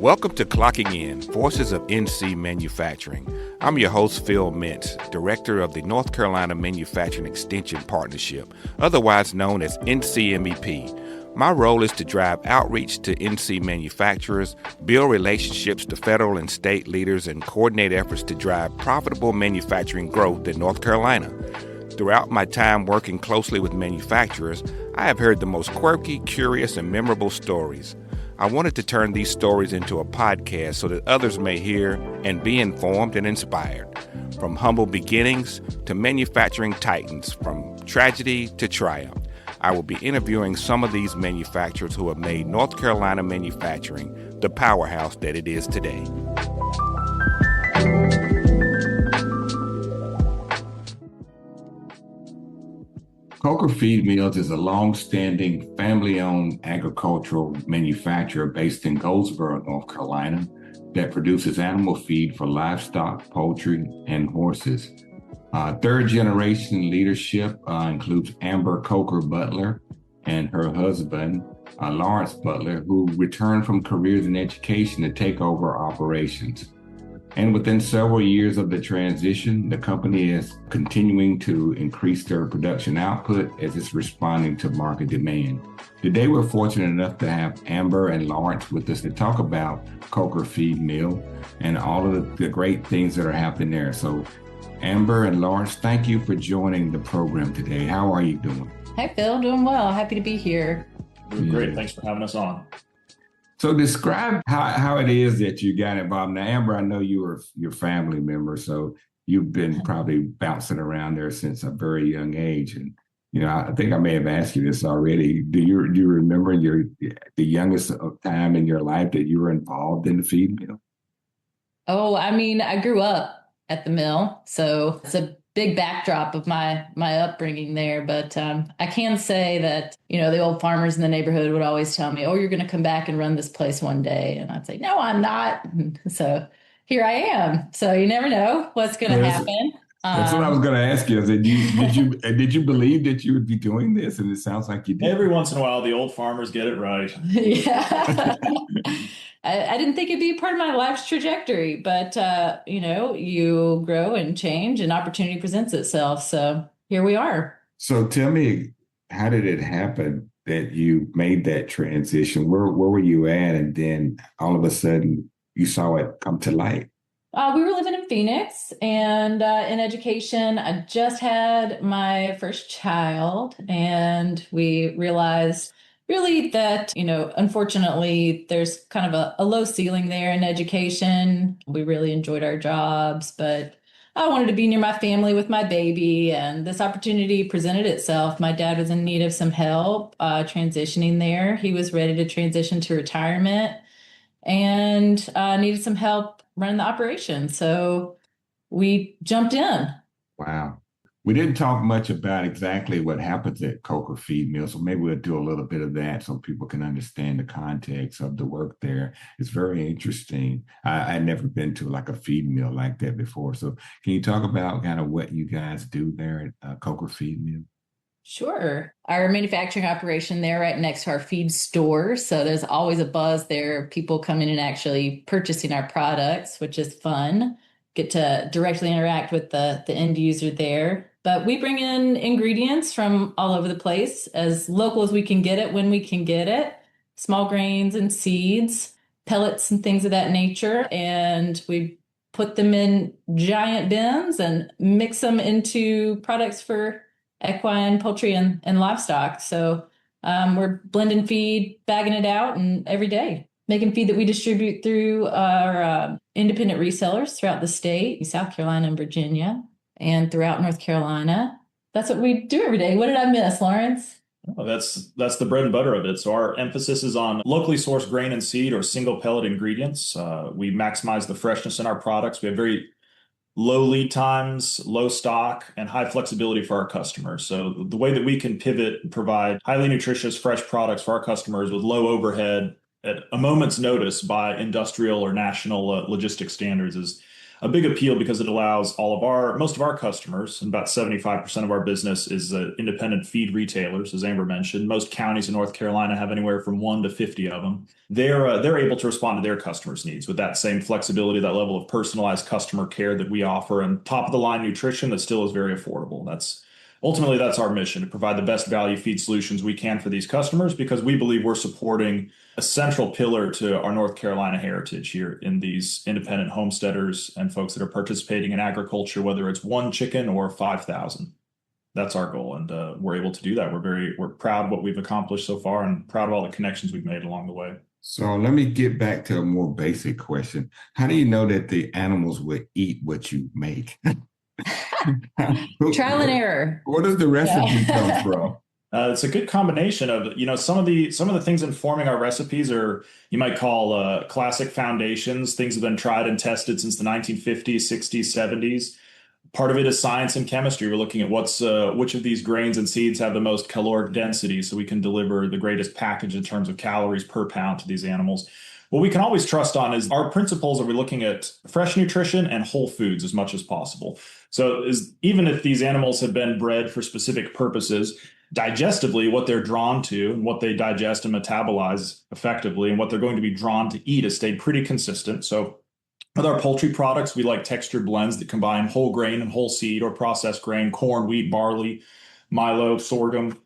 Welcome to Clocking In, Voices of NC Manufacturing. I'm your host, Phil Mintz, Director of the North Carolina Manufacturing Extension Partnership, otherwise known as NCMEP. My role is to drive outreach to NC manufacturers, build relationships to federal and state leaders, and coordinate efforts to drive profitable manufacturing growth in North Carolina. Throughout my time working closely with manufacturers, I have heard the most quirky, curious, and memorable stories. I wanted to turn these stories into a podcast so that others may hear and be informed and inspired. From humble beginnings to manufacturing titans, from tragedy to triumph, I will be interviewing some of these manufacturers who have made North Carolina manufacturing the powerhouse that it is today. Coker Feed Mills is a long-standing family-owned agricultural manufacturer based in Goldsboro, North Carolina, that produces animal feed for livestock, poultry, and horses. Third-generation leadership includes Amber Coker Butler and her husband, Lawrence Butler, who returned from careers in education to take over operations. And within several years of the transition, the company is continuing to increase their production output as it's responding to market demand. Today, we're fortunate enough to have Amber and Lawrence with us to talk about Coker Feed Mill and all of the great things that are happening there. So, Amber and Lawrence, thank you for joining the program today. How are you doing? Hi, Phil. Doing well. Happy to be here. Doing great. Thanks for having us on. So describe how it is that you got involved. Now, Amber, I know you were your family member, so you've been probably bouncing around there since a very young age. And, you know, I think I may have asked you this already. Do you remember the youngest time in your life that you were involved in the feed mill? Oh, I mean, I grew up at the mill, so it's a big backdrop of my upbringing there. But I can say that, you know, the old farmers in the neighborhood would always tell me, oh, you're going to come back and run this place one day. And I'd say, no, I'm not. And so here I am. So you never know what's going to happen. That's what I was going to ask you. Did you believe that you would be doing this? And it sounds like you did. Every once in a while, the old farmers get it right. Yeah. I didn't think it'd be part of my life's trajectory, but, you know, you grow and change and opportunity presents itself. So here we are. So tell me, how did it happen that you made that transition? Where were you at? And then all of a sudden you saw it come to light. We were living in Phoenix and in education. I just had my first child and we realized really that, you know, unfortunately, there's kind of a low ceiling there in education. We really enjoyed our jobs, but I wanted to be near my family with my baby. And this opportunity presented itself. My dad was in need of some help transitioning there. He was ready to transition to retirement and needed some help running the operation. So we jumped in. Wow. We didn't talk much about exactly what happens at Coker Feed Mill, so maybe we'll do a little bit of that so people can understand the context of the work there. It's very interesting. I'd never been to like a feed mill like that before. So can you talk about kind of what you guys do there at Coker Feed Mill? Sure. Our manufacturing operation there right next to our feed store. So there's always a buzz there. People coming and actually purchasing our products, which is fun. Get to directly interact with the end user there. But we bring in ingredients from all over the place, as local as we can get it when we can get it. Small grains and seeds, pellets and things of that nature. And we put them in giant bins and mix them into products for equine, poultry, and livestock. So we're blending feed, bagging it out, and every day making feed that we distribute through our independent resellers throughout the state, South Carolina and Virginia, and throughout North Carolina. That's what we do every day. What did I miss, Lawrence? Oh, that's the bread and butter of it. So our emphasis is on locally sourced grain and seed or single pellet ingredients. We maximize the freshness in our products. We have very low lead times, low stock, and high flexibility for our customers. So the way that we can pivot and provide highly nutritious, fresh products for our customers with low overhead at a moment's notice by industrial or national logistics standards is a big appeal because it allows most of our customers, and about 75% of our business is independent feed retailers, as Amber mentioned. Most counties in North Carolina have anywhere from 1 to 50 of them. They're able to respond to their customers' needs with that same flexibility, that level of personalized customer care that we offer, and top of the line nutrition that still is very affordable. Ultimately, that's our mission, to provide the best value feed solutions we can for these customers, because we believe we're supporting a central pillar to our North Carolina heritage here in these independent homesteaders and folks that are participating in agriculture, whether it's 1 chicken or 5,000. That's our goal, and we're able to do that. We're proud of what we've accomplished so far, and proud of all the connections we've made along the way. So let me get back to a more basic question. How do you know that the animals will eat what you make? Trial and error. Where does the recipe come from? It's a good combination of, some of the things informing our recipes are, you might call classic foundations. Things have been tried and tested since the 1950s, 60s, 70s. Part of it is science and chemistry. We're looking at which of these grains and seeds have the most caloric density, so we can deliver the greatest package in terms of calories per pound to these animals. What we can always trust on is our principles. Are we looking at fresh nutrition and whole foods as much as possible? So even if these animals have been bred for specific purposes, digestively, what they're drawn to and what they digest and metabolize effectively and what they're going to be drawn to eat has stayed pretty consistent. So with our poultry products, we like textured blends that combine whole grain and whole seed or processed grain, corn, wheat, barley, milo, sorghum,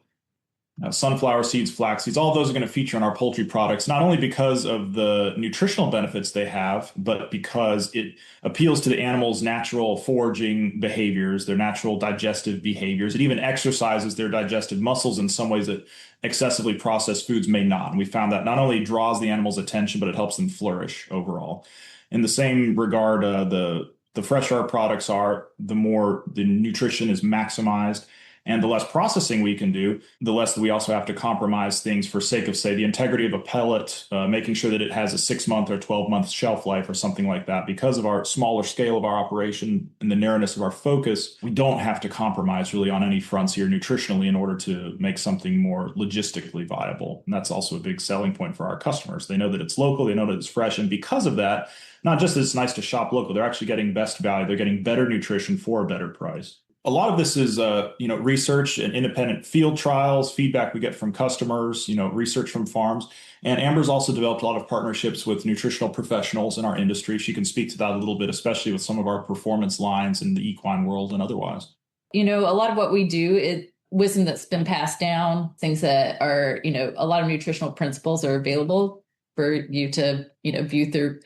sunflower seeds, flax seeds. All of those are going to feature in our poultry products, not only because of the nutritional benefits they have, but because it appeals to the animal's natural foraging behaviors, their natural digestive behaviors. It even exercises their digestive muscles in some ways that excessively processed foods may not. And we found that not only draws the animal's attention, but it helps them flourish overall. In the same regard, the fresher our products are, the more the nutrition is maximized. And the less processing we can do, the less that we also have to compromise things for sake of, say, the integrity of a pellet, making sure that it has a 6-month or 12-month shelf life or something like that. Because of our smaller scale of our operation and the narrowness of our focus, we don't have to compromise really on any fronts here nutritionally in order to make something more logistically viable. And that's also a big selling point for our customers. They know that it's local, they know that it's fresh. And because of that, not just that it's nice to shop local, they're actually getting best value. They're getting better nutrition for a better price. A lot of this is, research and independent field trials, feedback we get from customers, research from farms. And Amber's also developed a lot of partnerships with nutritional professionals in our industry. She can speak to that a little bit, especially with some of our performance lines in the equine world and otherwise. A lot of what we do is wisdom that's been passed down, things that are, a lot of nutritional principles are available for you to, view through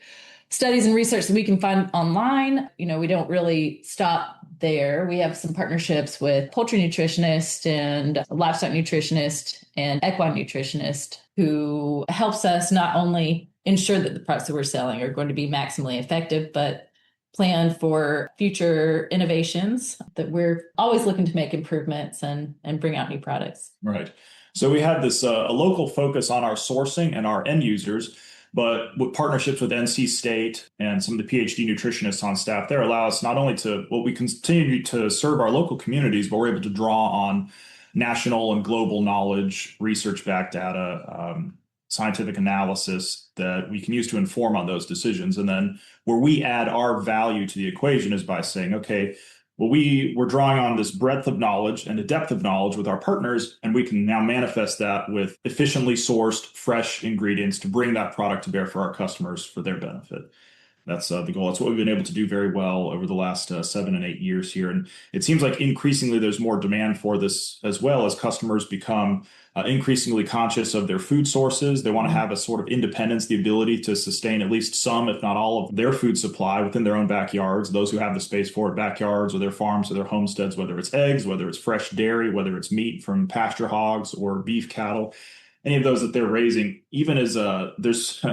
studies and research that we can find online. We don't really stop there. We have some partnerships with poultry nutritionist and livestock nutritionist and equine nutritionist who helps us not only ensure that the products that we're selling are going to be maximally effective, but plan for future innovations, that we're always looking to make improvements and bring out new products. Right. So we have this a local focus on our sourcing and our end users, but with partnerships with NC State and some of the PhD nutritionists on staff there allow us not only to, we continue to serve our local communities, but we're able to draw on national and global knowledge, research-backed data, scientific analysis that we can use to inform on those decisions. And then where we add our value to the equation is by saying, okay, well, we're drawing on this breadth of knowledge and a depth of knowledge with our partners, and we can now manifest that with efficiently sourced, fresh ingredients to bring that product to bear for our customers for their benefit. That's the goal. That's what we've been able to do very well over the last 7 and 8 years here. And it seems like increasingly there's more demand for this as well as customers become increasingly conscious of their food sources. They want to have a sort of independence, the ability to sustain at least some, if not all, of their food supply within their own backyards. Those who have the space for it, backyards or their farms or their homesteads, whether it's eggs, whether it's fresh dairy, whether it's meat from pasture hogs or beef cattle, any of those that they're raising, even as there's...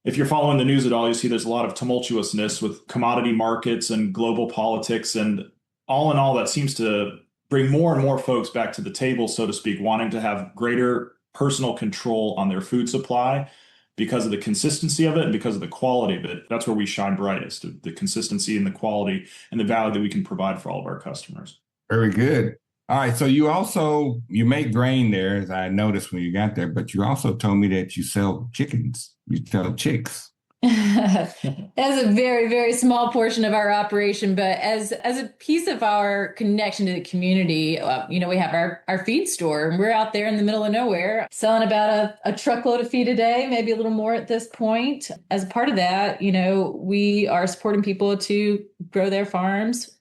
If you're following the news at all, you see there's a lot of tumultuousness with commodity markets and global politics. And all in all, that seems to bring more and more folks back to the table, so to speak, wanting to have greater personal control on their food supply because of the consistency of it and because of the quality of it. That's where we shine brightest, the consistency and the quality and the value that we can provide for all of our customers. Very good. All right. So you make grain there, as I noticed when you got there, but you also told me that you sell chickens. You sell chicks. That's a very, very small portion of our operation, but as a piece of our connection to the community, we have our feed store, and we're out there in the middle of nowhere selling about a truckload of feed a day, maybe a little more at this point. As a part of that, we are supporting people to grow their farms.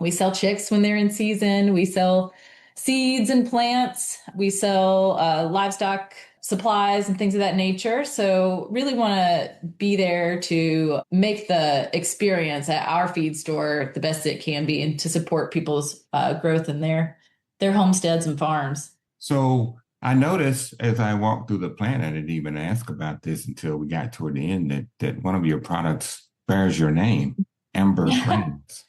We sell chicks when they're in season. We sell seeds and plants. We sell livestock supplies and things of that nature. So really want to be there to make the experience at our feed store the best it can be, and to support people's growth in their homesteads and farms. So I noticed as I walked through the plant, I didn't even ask about this until we got toward the end, that one of your products bears your name, Amber Grains.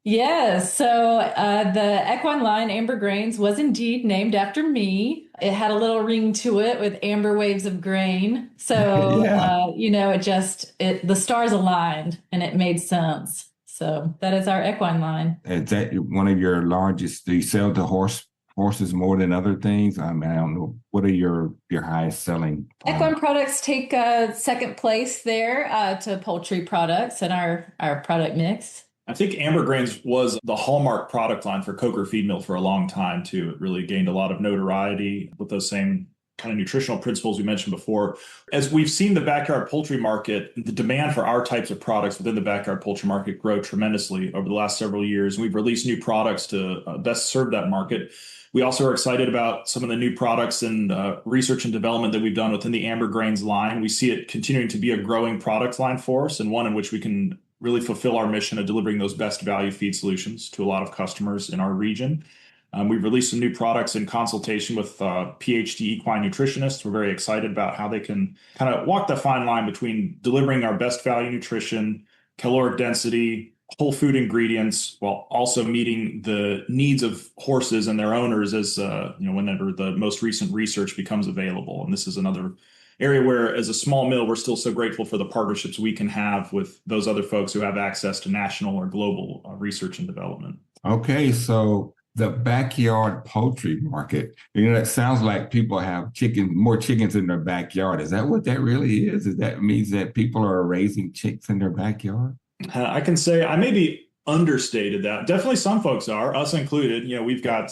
Yes. So the equine line, Amber Grains, was indeed named after me. It had a little ring to it with amber waves of grain. So, the stars aligned and it made sense. So that is our equine line. Is that one of your largest? Do you sell to horses more than other things? I mean, I don't know. What are your highest selling products? Equine products take second place there to poultry products in our product mix. I think Amber Grains was the hallmark product line for Coker Feed Mill for a long time, too. It really gained a lot of notoriety with those same kind of nutritional principles we mentioned before. As we've seen the backyard poultry market, the demand for our types of products within the backyard poultry market grow tremendously over the last several years. We've released new products to best serve that market. We also are excited about some of the new products and research and development that we've done within the Amber Grains line. We see it continuing to be a growing product line for us, and one in which we can really fulfill our mission of delivering those best value feed solutions to a lot of customers in our region. We've released some new products in consultation with PhD equine nutritionists. We're very excited about how they can kind of walk the fine line between delivering our best value nutrition, caloric density, whole food ingredients, while also meeting the needs of horses and their owners as whenever the most recent research becomes available. And this is another area where, as a small mill, we're still so grateful for the partnerships we can have with those other folks who have access to national or global research and development. Okay, so the backyard poultry market, that sounds like people have more chickens in their backyard. Is that what that really is? Is that means that people are raising chicks in their backyard? I can say I maybe understated that. Definitely some folks are, us included. We've got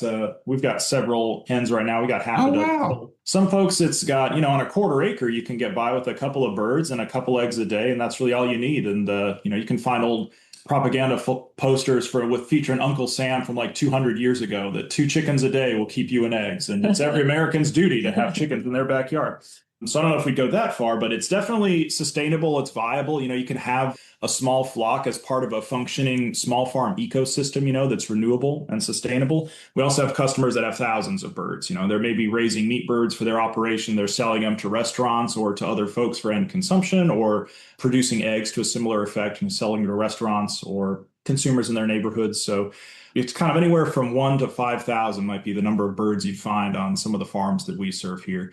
several hens right now. We got half a dozen. Wow. Some folks, it's got, on a quarter acre, you can get by with a couple of birds and a couple eggs a day, and that's really all you need. And you can find old propaganda posters with featuring Uncle Sam from like 200 years ago, that 2 chickens a day will keep you in eggs, and it's every American's duty to have chickens in their backyard. So I don't know if we go that far, but it's definitely sustainable. It's viable. You can have a small flock as part of a functioning small farm ecosystem, that's renewable and sustainable. We also have customers that have thousands of birds. They're maybe raising meat birds for their operation. They're selling them to restaurants or to other folks for end consumption, or producing eggs to a similar effect and selling to restaurants or consumers in their neighborhoods. So it's kind of anywhere from 1 to 5,000 might be the number of birds you find on some of the farms that we serve here.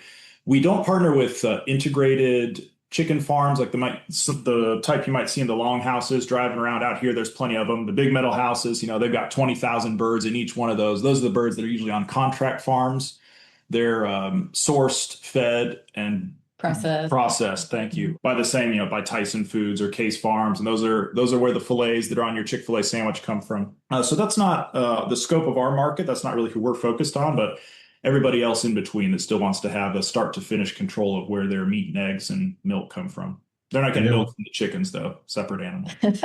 We don't partner with integrated chicken farms like the type you might see in the long houses driving around out here. There's plenty of them. The big metal houses, they've got 20,000 birds in each one of those. Those are the birds that are usually on contract farms. They're sourced, fed, and processed. Thank you. By the same, by Tyson Foods or Case Farms, and those are where the fillets that are on your Chick-fil-A sandwich come from. So that's not the scope of our market. That's not really who we're focused on, but everybody else in between that still wants to have a start to finish control of where their meat and eggs and milk come from. They're not getting milk from the chickens, though. Separate animals.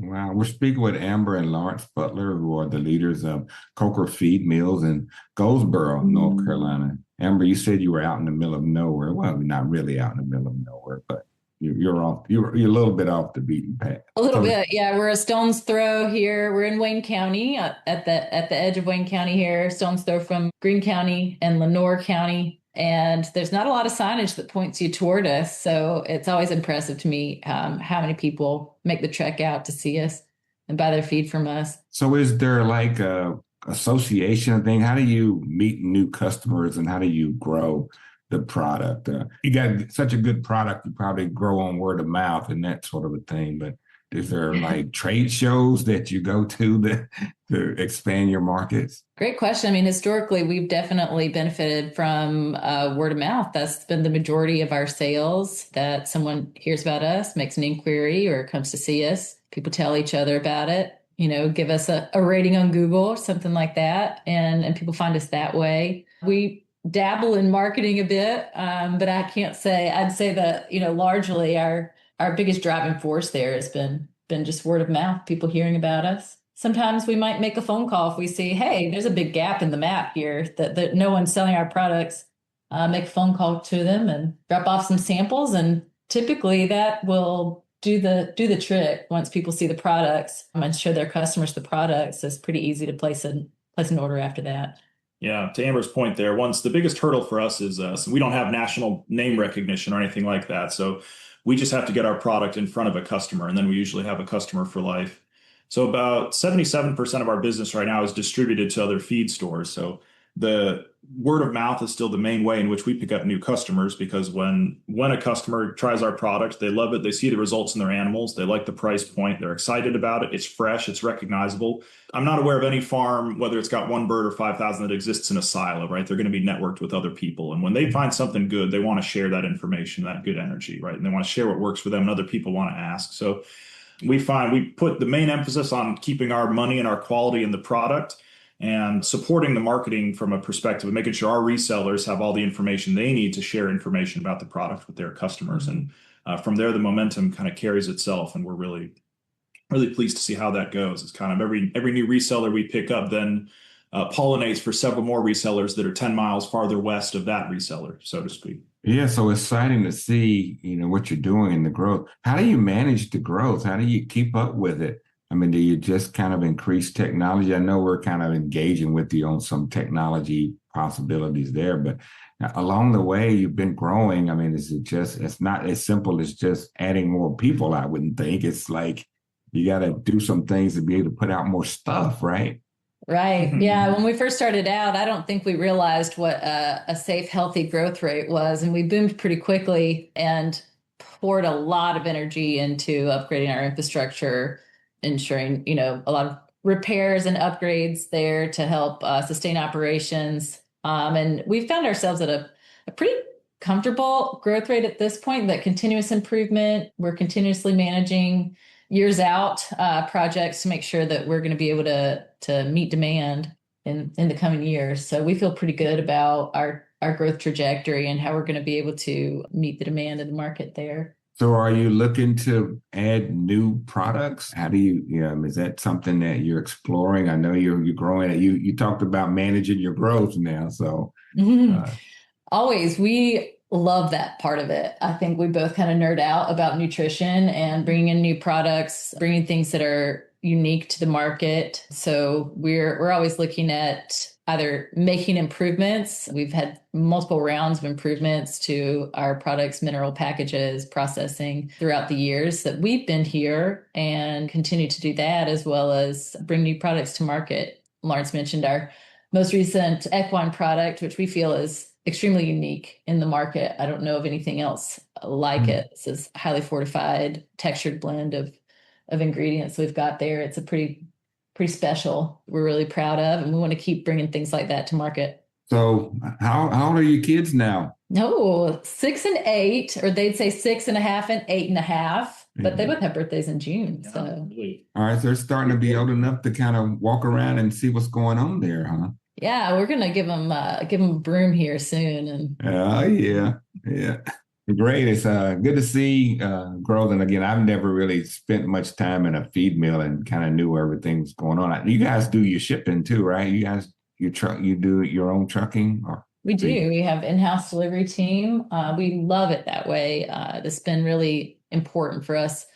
Wow. We're speaking with Amber and Lawrence Butler, who are the leaders of Coker Feed Mills in Goldsboro, North Carolina. Amber, you said you were out in the middle of nowhere. Well, not really out in the middle of nowhere, but you're a little bit off the beaten path. A little bit, yeah. We're a stone's throw here. We're in Wayne County, at the edge of Wayne County here, stone's throw from Greene County and Lenoir County. And there's not a lot of signage that points you toward us. So it's always impressive to me how many people make the trek out to see us and buy their feed from us. So is there like a association thing? How do you meet new customers and how do you grow the product? You got such a good product, you probably grow on word of mouth and that sort of a thing. But Is there like trade shows that you go to expand your markets? Great question. I mean, historically, we've definitely benefited from word of mouth. That's been the majority of our sales, that someone hears about us, makes an inquiry, or comes to see us. People tell each other about it, give us a rating on Google or something like that. And people find us that way. We dabble in marketing a bit, but I'd say that, largely our biggest driving force there has been just word of mouth, people hearing about us. Sometimes we might make a phone call if we see, hey, there's a big gap in the map here that no one's selling our products. Make a phone call to them and drop off some samples, and typically that will do the trick. Once people see the products and show their customers the products, it's pretty easy to place an order after that. Yeah, to Amber's point there, once the biggest hurdle for us is so we don't have national name recognition or anything like that. So we just have to get our product in front of a customer, and then we usually have a customer for life. So about 77% of our business right now is distributed to other feed stores. So the word of mouth is still the main way in which we pick up new customers, because when a customer tries our product, they love it. They see the results in their animals. They like the price point. They're excited about it. It's fresh. It's recognizable. I'm not aware of any farm, whether it's got one bird or 5,000, that exists in a silo, right? They're going to be networked with other people. And when they find something good, they want to share that information, that good energy, right? And they want to share what works for them, and other people want to ask. So we find we put the main emphasis on keeping our money and our quality in the product, and supporting the marketing from a perspective of making sure our resellers have all the information they need to share information about the product with their customers. And from there, the momentum kind of carries itself, and we're really, really pleased to see how that goes. It's kind of every new reseller we pick up then pollinates for several more resellers that are 10 miles farther west of that reseller, so to speak. Yeah, so exciting to see, what you're doing in the growth. How do you manage the growth? How do you keep up with it? I mean, do you just kind of increase technology? I know we're kind of engaging with you on some technology possibilities there, but along the way, you've been growing. I mean, it's not as simple as just adding more people, I wouldn't think. It's like you got to do some things to be able to put out more stuff, right? Right. Yeah. When we first started out, I don't think we realized what a safe, healthy growth rate was. And we boomed pretty quickly and poured a lot of energy into upgrading our infrastructure, ensuring, a lot of repairs and upgrades there to help sustain operations. And we found ourselves at a pretty comfortable growth rate at this point, that continuous improvement. We're continuously managing years out projects to make sure that we're going to be able to meet demand in the coming years. So we feel pretty good about our growth trajectory and how we're going to be able to meet the demand in the market there. So are you looking to add new products? How do you, is that something that you're exploring? I know you're growing. You talked about managing your growth now. So always, we love that part of it. I think we both kind of nerd out about nutrition and bringing in new products, bringing things that are unique to the market. So we're always looking at either making improvements. We've had multiple rounds of improvements to our products, mineral packages, processing throughout the years that we've been here, and continue to do that, as well as bring new products to market. Lawrence mentioned our most recent equine product, which we feel is extremely unique in the market. I don't know of anything else like it. This is highly fortified, textured blend of ingredients we've got there. It's a pretty special. We're really proud of, and we want to keep bringing things like that to market. So how old are your kids now? No, 6 and 8, or they'd say 6.5 and 8.5, but they both have birthdays in June. Yeah, so really. All right, so they're starting to be old enough to kind of walk around and see what's going on there, huh? Yeah, we're gonna give them a broom here soon. And Oh yeah. Great. It's good to see growth. And again, I've never really spent much time in a feed mill and kind of knew everything was going on. You guys do your shipping too, right? You do your own trucking? we do. We have in-house delivery team. We love it that way. It's been really important for us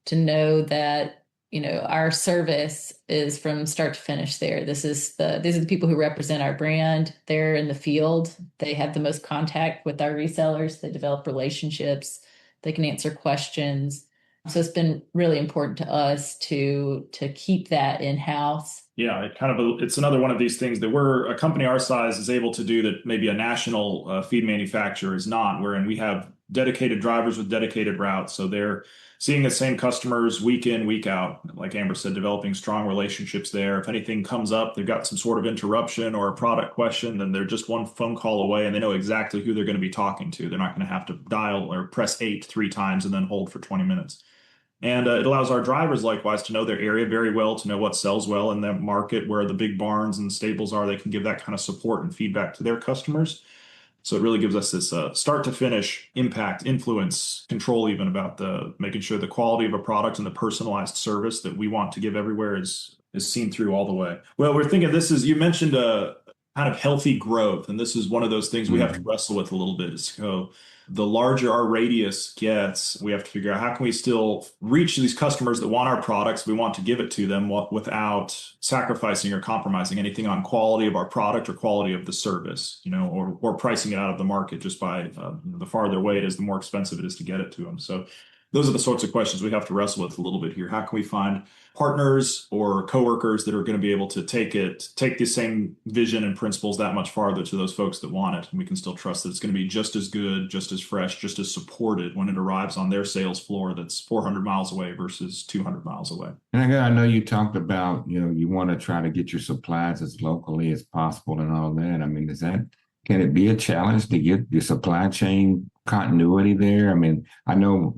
to know that our service is from start to finish there. These are the people who represent our brand. They're in the field. They have the most contact with our resellers. They develop relationships. They can answer questions. So it's been really important to us to keep that in-house. Yeah, it's another one of these things that a company our size is able to do that maybe a national feed manufacturer is not, wherein we have dedicated drivers with dedicated routes. So they're seeing the same customers week in, week out. Like Amber said, developing strong relationships there. If anything comes up, they've got some sort of interruption or a product question, then they're just one phone call away and they know exactly who they're going to be talking to. They're not going to have to dial or press 8 3 times and then hold for 20 minutes. And it allows our drivers likewise to know their area very well, to know what sells well in that market, where the big barns and stables are. They can give that kind of support and feedback to their customers. So it really gives us this start to finish impact, influence, control even about making sure the quality of a product and the personalized service that we want to give everywhere is seen through all the way. Well, we're thinking you mentioned kind of healthy growth. And this is one of those things we have to wrestle with a little bit. So the larger our radius gets, we have to figure out how can we still reach these customers that want our products. We want to give it to them without sacrificing or compromising anything on quality of our product or quality of the service, or pricing it out of the market just by the farther away it is, the more expensive it is to get it to them. So those are the sorts of questions we have to wrestle with a little bit here. How can we find partners or coworkers that are going to be able to take the same vision and principles that much farther to those folks that want it? And we can still trust that it's going to be just as good, just as fresh, just as supported when it arrives on their sales floor that's 400 miles away versus 200 miles away. And again, I know you talked about, you want to try to get your supplies as locally as possible and all that. I mean, can it be a challenge to get your supply chain continuity there? I mean, I know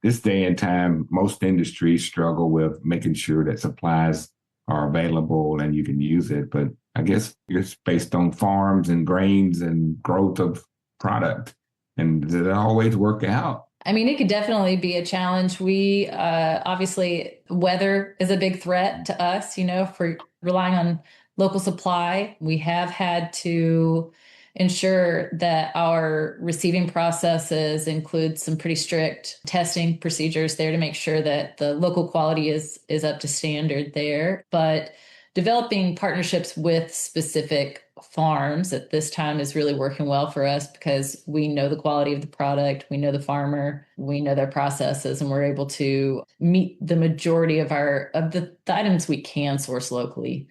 this day and time, most industries struggle with making sure that supplies are available and you can use it. But I guess it's based on farms and grains and growth of product. And does it always work out? I mean, it could definitely be a challenge. We obviously, weather is a big threat to us, if we're relying on local supply. We have had to ensure that our receiving processes include some pretty strict testing procedures there to make sure that the local quality is up to standard there. But developing partnerships with specific farms at this time is really working well for us because we know the quality of the product, we know the farmer, we know their processes, and we're able to meet the majority of the items we can source locally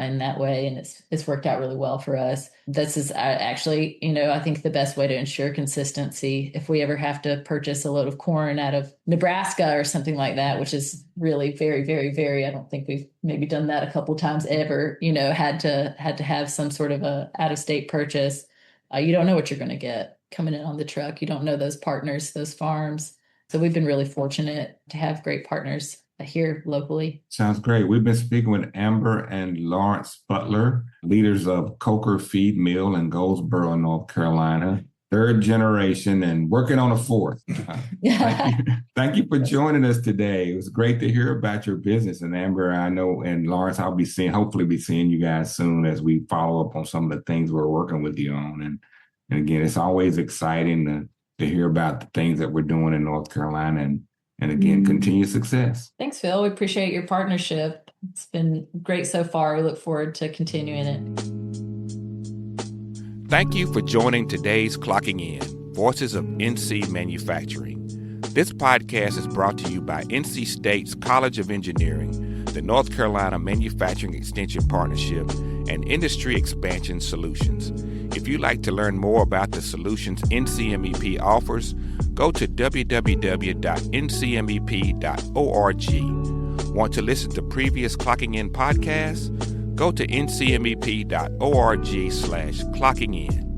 in that way. And it's worked out really well for us. This is actually, I think the best way to ensure consistency. If we ever have to purchase a load of corn out of Nebraska or something like that, which is really very, very, very, I don't think we've maybe done that a couple times ever, had to have some sort of a out of state purchase. You don't know what you're going to get coming in on the truck. You don't know those partners, those farms. So we've been really fortunate to have great partners here locally. Sounds great. We've been speaking with Amber and Lawrence Butler, leaders of Coker Feed Mill in Goldsboro, North Carolina, third generation and working on a fourth. Thank you for joining us today. It was great to hear about your business. And Amber, I know, and Lawrence, I'll hopefully be seeing you guys soon as we follow up on some of the things we're working with you on. And again, it's always exciting to hear about the things that we're doing in North Carolina and again, continued success. Thanks, Phil. We appreciate your partnership. It's been great so far. We look forward to continuing it. Thank you for joining today's Clocking In, Voices of NC Manufacturing. This podcast is brought to you by NC State's College of Engineering, the North Carolina Manufacturing Extension Partnership, and Industry Expansion Solutions. If you'd like to learn more about the solutions NCMEP offers, go to www.ncmep.org. Want to listen to previous Clocking In podcasts? Go to ncmep.org/clockingin.